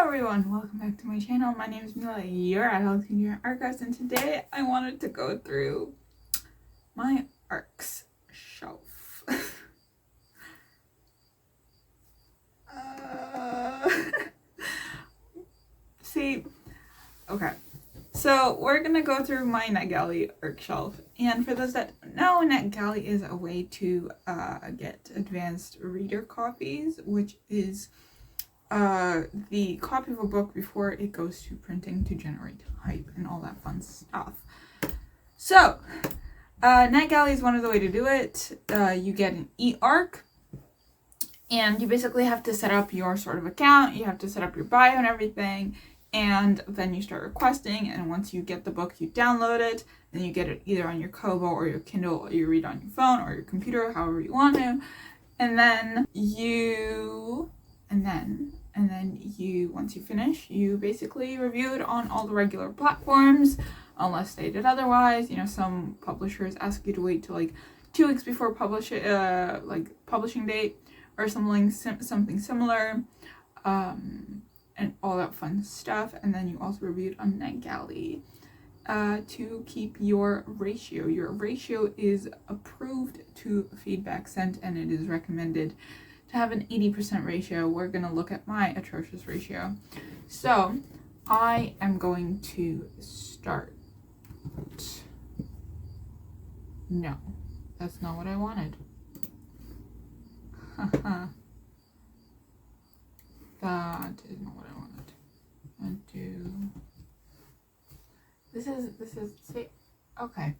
everyone, welcome back to my channel. My name is Mila, you're at Alexandrian Archives, and today I wanted to go through my ARCs shelf. Okay, so we're gonna go through my NetGalley ARC shelf, and for those that know, NetGalley is a way to get advanced reader copies, which is the copy of a book before it goes to printing to generate hype and all that fun stuff. So, NetGalley is one of the way to do it. You get an e-ARC, and you basically have to set up your sort of account. You have to set up your bio and everything, and then you start requesting. And once you get the book, you download it, and you get it either on your Kobo or your Kindle, or you read on your phone or your computer, however you want to. And then once you finish, you basically review it on all the regular platforms, unless stated otherwise. You know, some publishers ask you to wait till like 2 weeks before publishing date or something similar, and all that fun stuff. And then you also review it on NetGalley to keep your ratio. Your ratio is approved to feedback sent, and it is recommended to have an 80% ratio. We're going to look at my atrocious ratio. So I am going to start. No, that's not what I wanted. That is not what I wanted. Okay.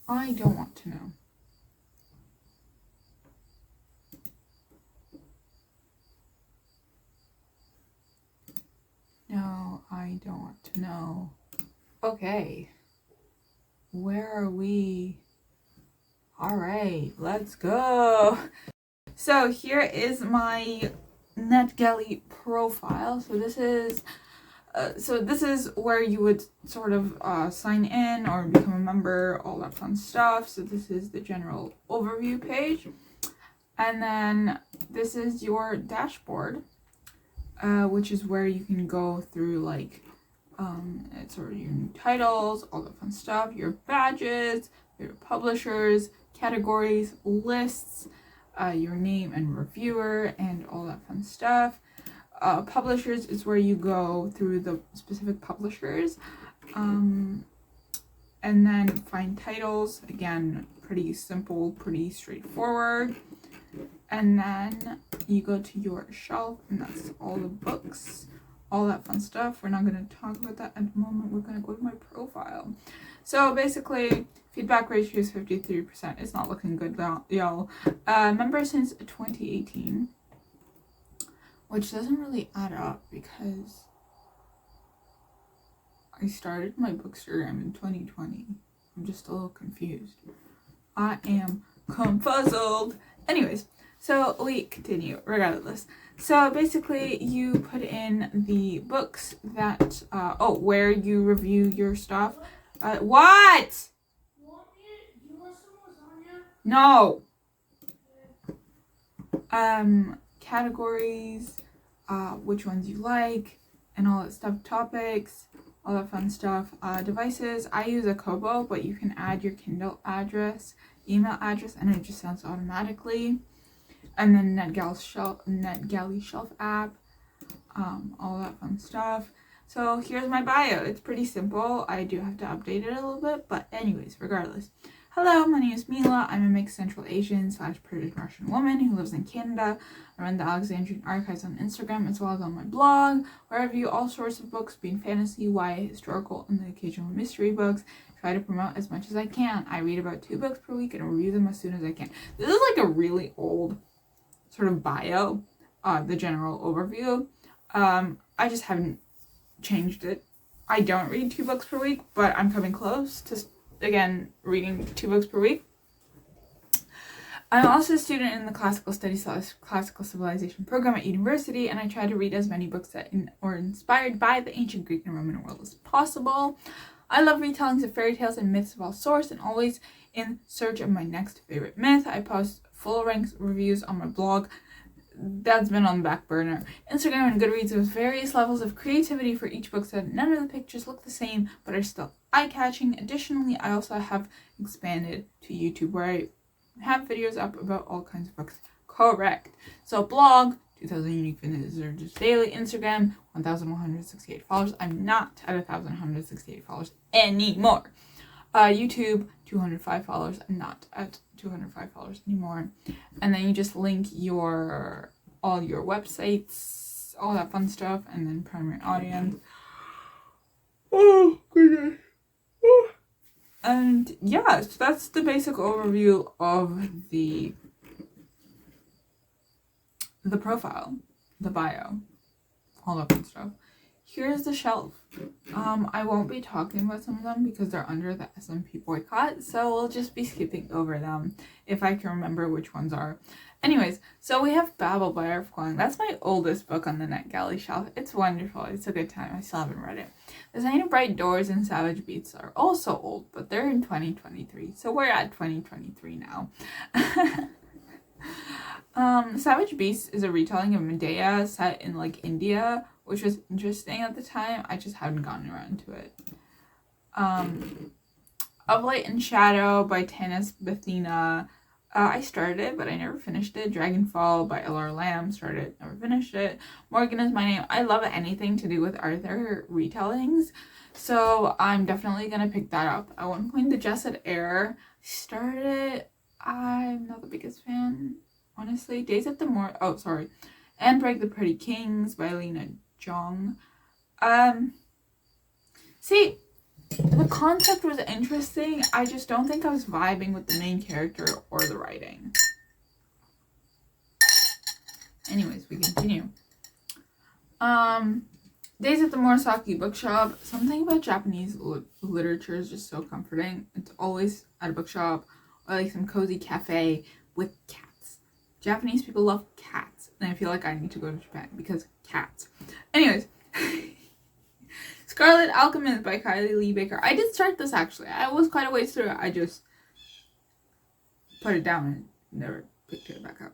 I don't want to know. No, I don't want to know. Okay. Where are we? All right, let's go. So here is my NetGalley profile. So this is where you would sort of sign in or become a member, all that fun stuff. So this is the general overview page. And then this is your dashboard, which is where you can go through like it's sort of your new titles, all that fun stuff, your badges, your publishers, categories, lists, your name and reviewer, and all that fun stuff. Publishers is where you go through the specific publishers, and then find titles. Again, pretty simple, pretty straightforward. And then you go to your shelf, and that's all the books, all that fun stuff. We're not going to talk about that at the moment. We're going to go to my profile. So basically, feedback ratio is 53%. It's not looking good, y'all. Member since 2018, which doesn't really add up because I started my bookstagram in 2020. I'm just a little confused. I am confuzzled. Anyways, so we continue regardless. So basically, you put in the books that where you review your stuff. What? No. Categories, which ones you like, and all that stuff. Topics, all that fun stuff. Devices. I use a Kobo, but you can add your Kindle address, email address, and it just sends automatically. And then NetGalley Shelf app, all that fun stuff. So here's my bio. It's pretty simple. I do have to update it a little bit, but anyways, regardless. Hello, my name is Mila. I'm a mixed Central Asian / Persian Russian woman who lives in Canada. I run the Alexandrian Archives on Instagram as well as on my blog, where I review all sorts of books, being fantasy, YA, historical, and the occasional mystery books. Try to promote as much as I can. I read about 2 books per week and review them as soon as I can. This is like a really old sort of bio, the general overview. I just haven't changed it. I don't read 2 books per week, but I'm coming close to, again, reading 2 books per week. I'm also a student in the Classical Studies / Classical Civilization program at university, and I try to read as many books that are inspired by the ancient Greek and Roman world as possible. I love retellings of fairy tales and myths of all sorts, and always in search of my next favorite myth. I post full-length reviews on my blog that's been on the back burner. Instagram and Goodreads with various levels of creativity for each book, so none of the pictures look the same but are still eye-catching. Additionally, I also have expanded to YouTube, where I have videos up about all kinds of books. Correct. So blog, 2,000 unique visitors daily. Instagram, 1,168 followers. I'm not at 1,168 followers anymore. YouTube, 205 followers. I'm not at 205 followers anymore. And then you just link all your websites, all that fun stuff, and then primary audience. Oh goodness. And yeah, so that's the basic overview of the profile, the bio, all that fun stuff. Here's the shelf. I won't be talking about some of them because they're under the SMP boycott, so we'll just be skipping over them if I can remember which ones are. Anyways, so we have Babel by R.F. Kuang. That's my oldest book on the NetGalley Shelf. It's wonderful. It's a good time. I still haven't read it. The Sign of Bright Doors and Savage Beasts are also old, but they're in 2023, so we're at 2023 now. Savage Beasts is a retelling of Medea set in like India, which was interesting at the time. I just haven't gotten around to it. Of Light and Shadow by Tanis Bethina. I started it, but I never finished it. Dragonfall by L.R. Lamb. Started it, never finished it. Morgan Is My Name. I love anything to do with Arthur retellings, so I'm definitely gonna pick that up. At one point, The Jesset Heir. Started it. I'm not the biggest fan, honestly. Days at the And Break the Pretty Kings by Lena Jong. See, the concept was interesting. I just don't think I was vibing with the main character or the writing. Anyways, we continue. Days at the Murasaki Bookshop. Something about Japanese literature is just so comforting. It's always at a bookshop or like some cozy cafe with cats. Japanese people love cats, and I feel like I need to go to Japan because cats. Anyways, Scarlet Alchemist by Kylie Lee Baker. I did start this actually. I was quite a ways through it. I just put it down and never picked it back up.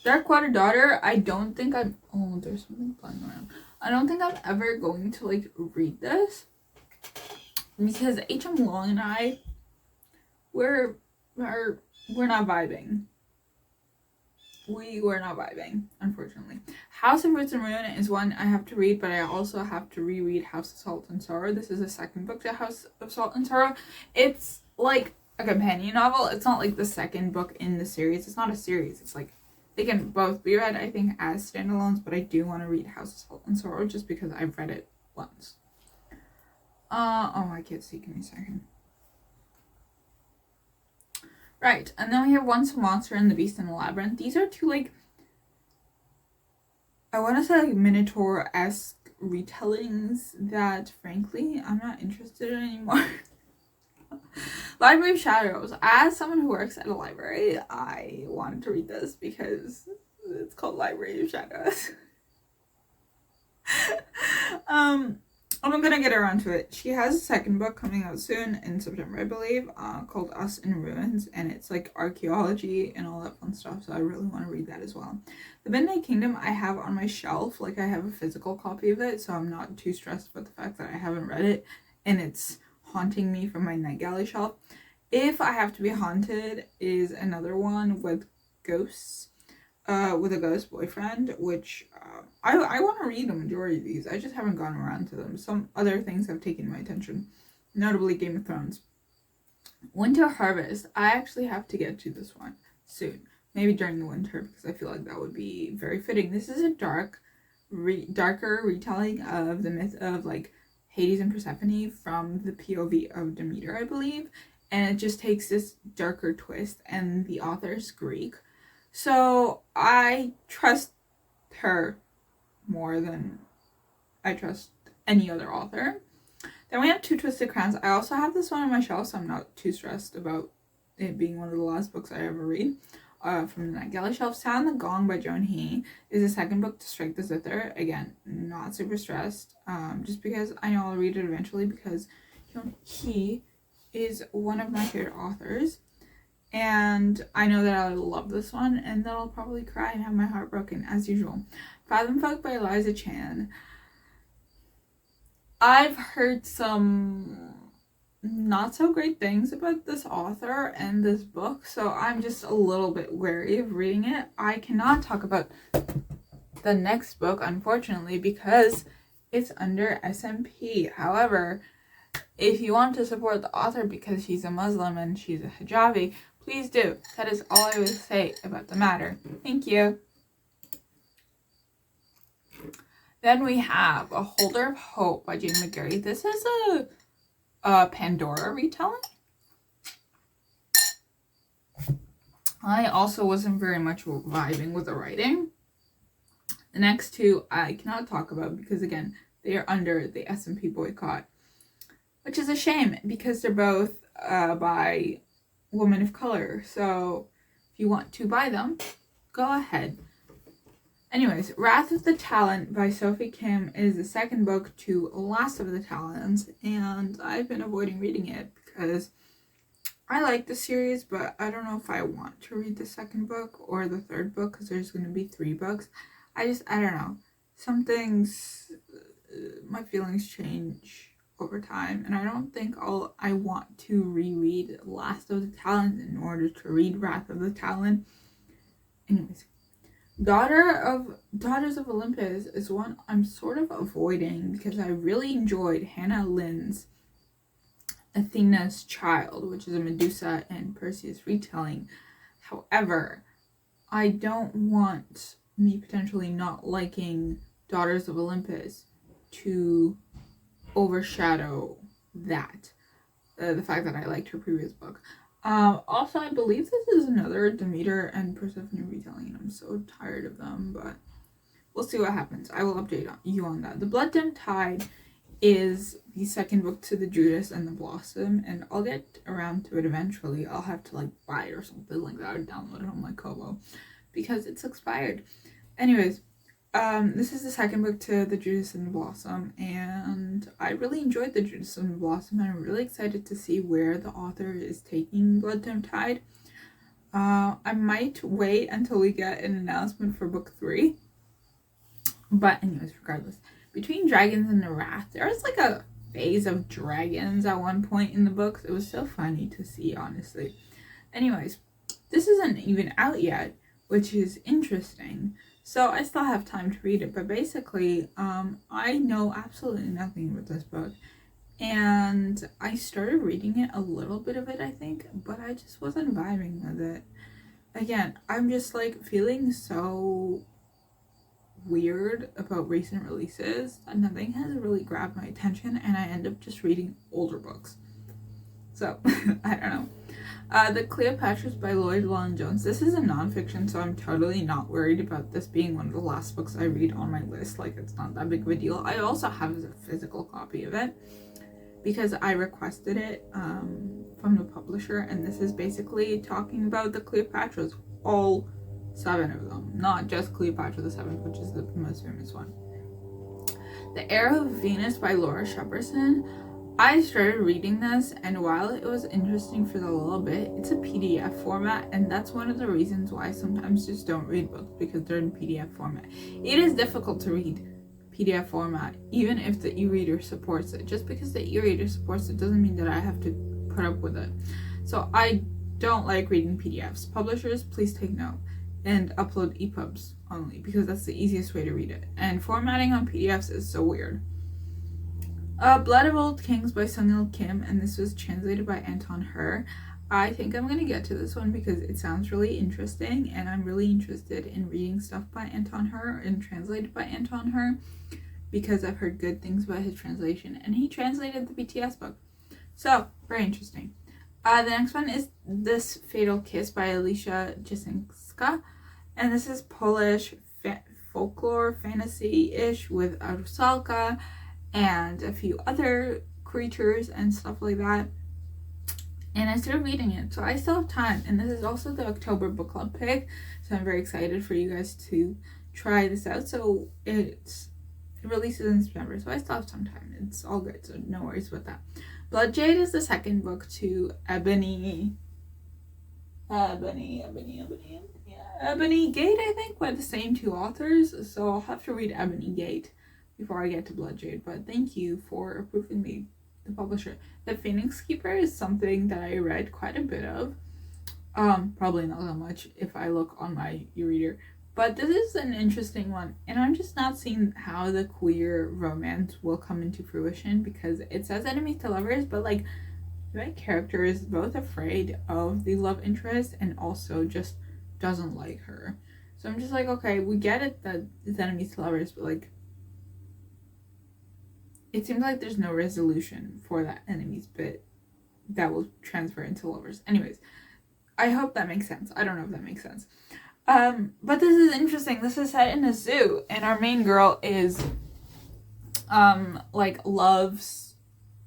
Darkwater Daughter. I don't think I'm. Oh, there's something flying around. I don't think I'm ever going to like read this because H.M. Long and I, we're not vibing. We were not vibing, unfortunately. House of Roots and Ruin is one I have to read, but I also have to reread House of Salt and Sorrow. This is the second book to House of Salt and Sorrow. It's like a companion novel. It's not like the second book in the series. It's not a series. It's like they can both be read, I think, as standalones, but I do want to read House of Salt and Sorrow just because I've read it once. Oh, I can't see. Give me a second. Right, and then we have Once a Monster and the Beast in the Labyrinth. These are two, like, I want to say, like, Minotaur-esque retellings that, frankly, I'm not interested in anymore. Library of Shadows. As someone who works at a library, I wanted to read this because it's called Library of Shadows. I'm gonna get around to it. She has a second book coming out soon in September, I believe, called Us in Ruins, and it's like archaeology and all that fun stuff, so I really want to read that as well. The Midnight Kingdom I have on my shelf, like I have a physical copy of it, so I'm not too stressed about the fact that I haven't read it and it's haunting me from my NetGalley shelf. If I Have to Be Haunted is another one with ghosts. With a ghost boyfriend, which I want to read the majority of these. I just haven't gotten around to them. Some other things have taken my attention, notably Game of Thrones. Winter Harvest. I actually have to get to this one soon, maybe during the winter, because I feel like that would be very fitting. This is a darker retelling of the myth of like Hades and Persephone from the POV of Demeter, I believe, and it just takes this darker twist, and the author's Greek. So I trust her more than I trust any other author. Then we have Two Twisted Crowns. I also have this one on my shelf, so I'm not too stressed about it being one of the last books I ever read. From the NetGalley Shelf. Sound the Gong by Joan He is the second book to Strike the Zither. Again, not super stressed. Just because I know I'll read it eventually because Joan He is one of my favorite authors. and I know that I'll love this one, and that I'll probably cry and have my heart broken as usual. Fathom Fuck by Eliza Chan. I've heard some not so great things about this author and this book, so I'm just a little bit wary of reading it. I cannot talk about the next book, unfortunately, because it's under SMP. However, if you want to support the author because she's a Muslim and she's a hijabi, please do. That is all I will say about the matter. Thank you. Then we have A Holder of Hope by Jane McGarry. This is a Pandora retelling. I also wasn't very much vibing with the writing. The next two I cannot talk about because, again, they are under the SMP boycott, which is a shame because they're both by women of color. So if you want to buy them, go ahead. Anyways, Wrath of the Talent by Sophie Kim is the second book to Last of the Talents, and I've been avoiding reading it because I like the series, but I don't know if I want to read the second book or the third book because there's going to be 3 books. I don't know. Some things, my feelings change over time, and I don't think I want to reread Last of the Talent in order to read Wrath of the Talent. Anyways, Daughters of Olympus is one I'm sort of avoiding because I really enjoyed Hannah Lynn's Athena's Child, which is a Medusa and Perseus retelling. However, I don't want me potentially not liking Daughters of Olympus to overshadow that, the fact that I liked her previous book. Also, I believe this is another Demeter and Persephone retelling, and I'm so tired of them, but we'll see what happens. I will update you on that. The Blood Dim Tide is the second book to the Judas and the Blossom, and I'll get around to it eventually. I'll have to buy it or something like that, or download it on my Kobo because it's expired. Anyways, this is the second book to the Judas and the Blossom, and I really enjoyed the Judas and the Blossom, and I'm really excited to see where the author is taking Blood Dim Tide. I might wait until we get an announcement for book 3, but anyways, regardless. Between Dragons and the Wrath, there was a phase of dragons at one point in the books. It was so funny to see, honestly. Anyways, this isn't even out yet, which is interesting. So I still have time to read it, but basically, I know absolutely nothing about this book, and I started reading it, a little bit of it, I think, but I just wasn't vibing with it. Again, I'm just feeling so weird about recent releases that nothing has really grabbed my attention, and I end up just reading older books. So, I don't know. The Cleopatras by Lloyd Llewellyn-Jones. This is a nonfiction, so I'm totally not worried about this being one of the last books I read on my list. It's not that big of a deal. I also have a physical copy of it because I requested it from the publisher, and this is basically talking about the Cleopatras, all 7 of them, not just Cleopatra the 7th, which is the most famous one. The Heir of Venus by Laura Shepperson. I started reading this, and while it was interesting for a little bit, it's a PDF format, and that's one of the reasons why I sometimes just don't read books, because they're in PDF format. It is difficult to read PDF format, even if the e-reader supports it. Just because the e-reader supports it doesn't mean that I have to put up with it. So I don't like reading PDFs. Publishers, please take note and upload EPUBs only, because that's the easiest way to read it. And formatting on PDFs is so weird. Blood of Old Kings by Sung-Il Kim, and this was translated by Anton Her. I think I'm going to get to this one because it sounds really interesting, and I'm really interested in reading stuff by Anton Her and translated by Anton Her because I've heard good things about his translation, and he translated the BTS book. So, very interesting. The next one is This Fatal Kiss by Alicia Jasinska, and this is Polish folklore fantasy-ish with a rusalka and a few other creatures and stuff like that. And I started reading it, so I still have time. And this is also the October book club pick, so I'm very excited for you guys to try this out. So it releases in September, so I still have some time. It's all good, so no worries about that. Blood Jade is the second book to Ebony Ebony Gate, I think, by the same two authors. So I'll have to read Ebony Gate before I get to Bloodjade. But thank you for approving me, the publisher. The Phoenix Keeper is something that I read quite a bit of. Probably not that much if I look on my e-reader. But this is an interesting one, and I'm just not seeing how the queer romance will come into fruition, because it says enemies to lovers, but like the right character is both afraid of the love interest and also just doesn't like her. So I'm just like, okay, we get it that it's enemies to lovers, but like it seems like there's no resolution for that enemies bit that will transfer into lovers. Anyways, I hope that makes sense. I don't know if that makes sense. But this is interesting. This is set in a zoo, and our main girl is like loves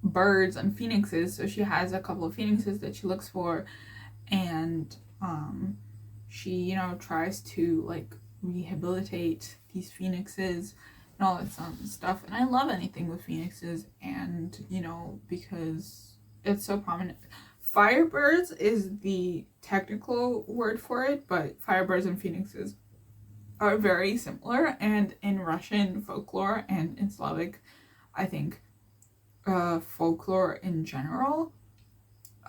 birds and phoenixes, so she has a couple of phoenixes that she looks for, and she, you know, tries to like rehabilitate these phoenixes and all that stuff. And I love anything with phoenixes, and you know, because it's so prominent. Firebirds is the technical word for it, but firebirds and phoenixes are very similar, and in Russian folklore and in Slavic, I think, folklore in general,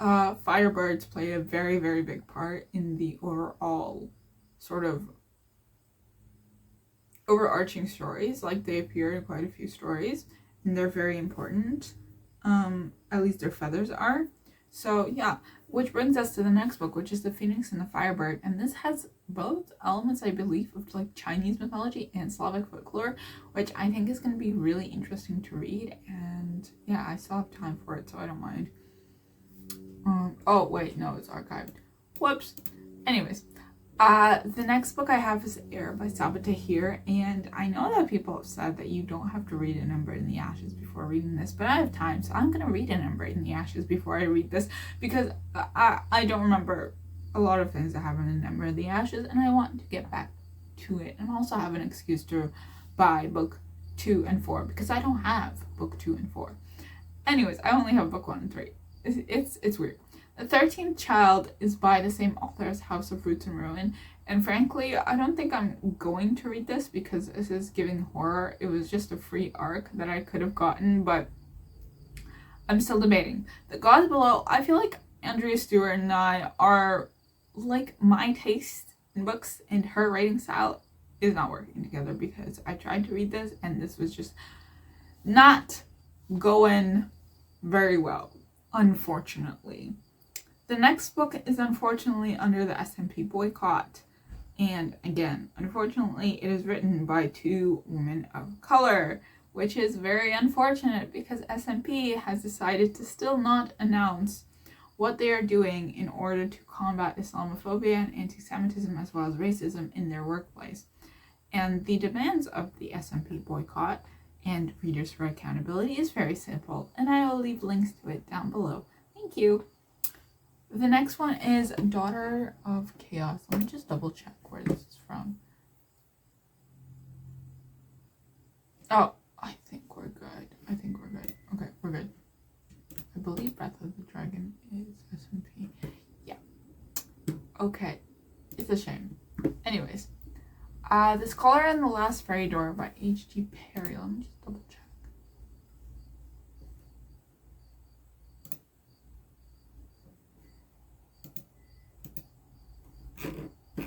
firebirds play a very, very big part in the overall sort of overarching stories. Like, they appear in quite a few stories, and they're very important. At least their feathers are. So yeah, which brings us to the next book, which is The Phoenix and the Firebird. And this has both elements, I believe, of like Chinese mythology and Slavic folklore, which I think is going to be really interesting to read. And yeah, I still have time for it, so I don't mind. Oh wait, no, it's archived. Whoops. Anyways, the next book I have is Air by Sabaa Tahir, and I know that people have said that you don't have to read An Ember in the Ashes before reading this, but I have time, so I'm gonna read An Ember in the Ashes before I read this, because I don't remember a lot of things that happen in An Ember in the Ashes, and I want to get back to it, and also have an excuse to buy book 2 and 4, because I don't have book 2 and 4. Anyways, I only have book 1 and 3. It's weird. The 13th Child is by the same author as House of Roots and Ruin, and frankly, I don't think I'm going to read this because this is giving horror. It was just a free arc that I could have gotten, but I'm still debating. The Gods Below, I feel like Andrea Stewart and I are like my taste in books, and her writing style is not working together, because I tried to read this and this was just not going very well, unfortunately. The next book is unfortunately under the SMP boycott, and again, unfortunately, it is written by 2 women of color, which is very unfortunate because SMP has decided to still not announce what they are doing in order to combat Islamophobia and anti-Semitism as well as racism in their workplace. And the demands of the SMP boycott and Readers for Accountability is very simple, and I will leave links to it down below. Thank you. The next one is Daughter of Chaos. Let me just double check where this is from. Oh, I think we're good. Okay, we're good. I believe Breath of the Dragon is SMP. Yeah. Okay. It's a shame. Anyways. The Scholar and the Last Fairy Door by H.G. Perry. Let me just double check.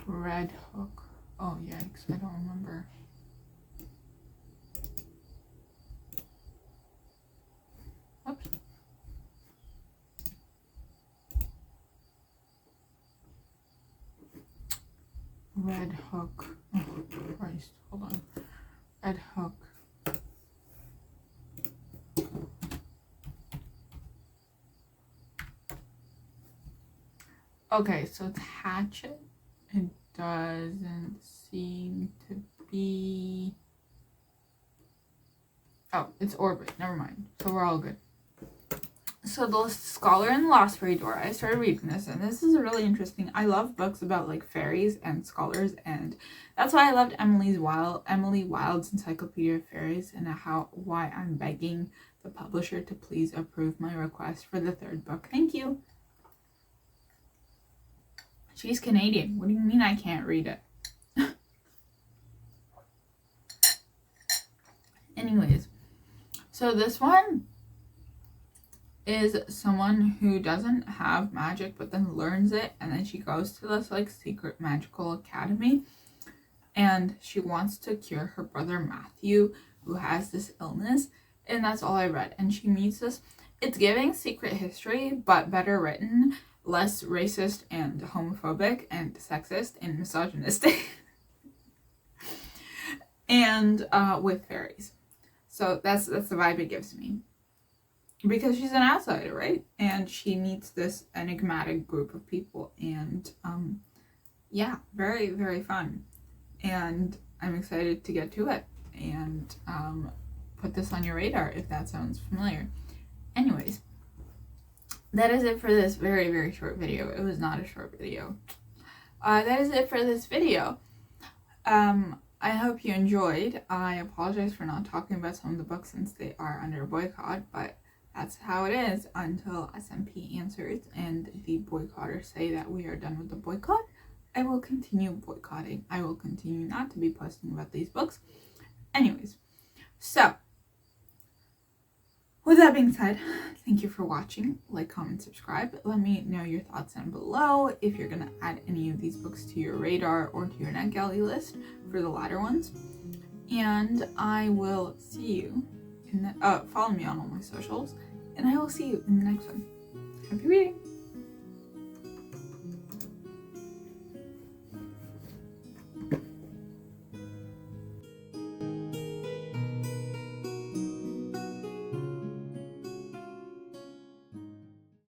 Red Hook. Oh, yikes. I don't remember. Oops. Red Hook. Oh, Christ. Hold on. Red Hook. Okay, so it's Hatchet. It doesn't seem to be... Oh, it's Orbit. Never mind. So we're all good. So The Scholar and the Lost Fairy Door. I started reading this, and this is really interesting. I love books about like fairies and scholars, and that's why I loved Emily Wilde's Encyclopedia of Fairies, and why I'm begging the publisher to please approve my request for the 3rd book. Thank you. She's Canadian. What do you mean I can't read it? Anyways, so this one is someone who doesn't have magic but then learns it, and then she goes to this like secret magical academy, and she wants to cure her brother Matthew, who has this illness. And that's all I read. And she meets this, it's giving secret history but better written, less racist and homophobic and sexist and misogynistic. And with fairies. So that's the vibe it gives me, because she's an outsider, right? And she meets this enigmatic group of people, and yeah, very, very fun. And I'm excited to get to it and put this on your radar if that sounds familiar. Anyways, that is it for this very, very short video. It was not a short video. That is it for this video. I hope you enjoyed. I apologize for not talking about some of the books since they are under boycott, but that's how it is until SMP answers and the boycotters say that we are done with the boycott. I will continue boycotting. I will continue not to be posting about these books. Anyways, so with that being said, thank you for watching. Like, comment, subscribe. Let me know your thoughts down below if you're going to add any of these books to your radar or to your NetGalley list for the latter ones. And I will see you in the, follow me on all my socials, and I will see you in the next one. Happy reading!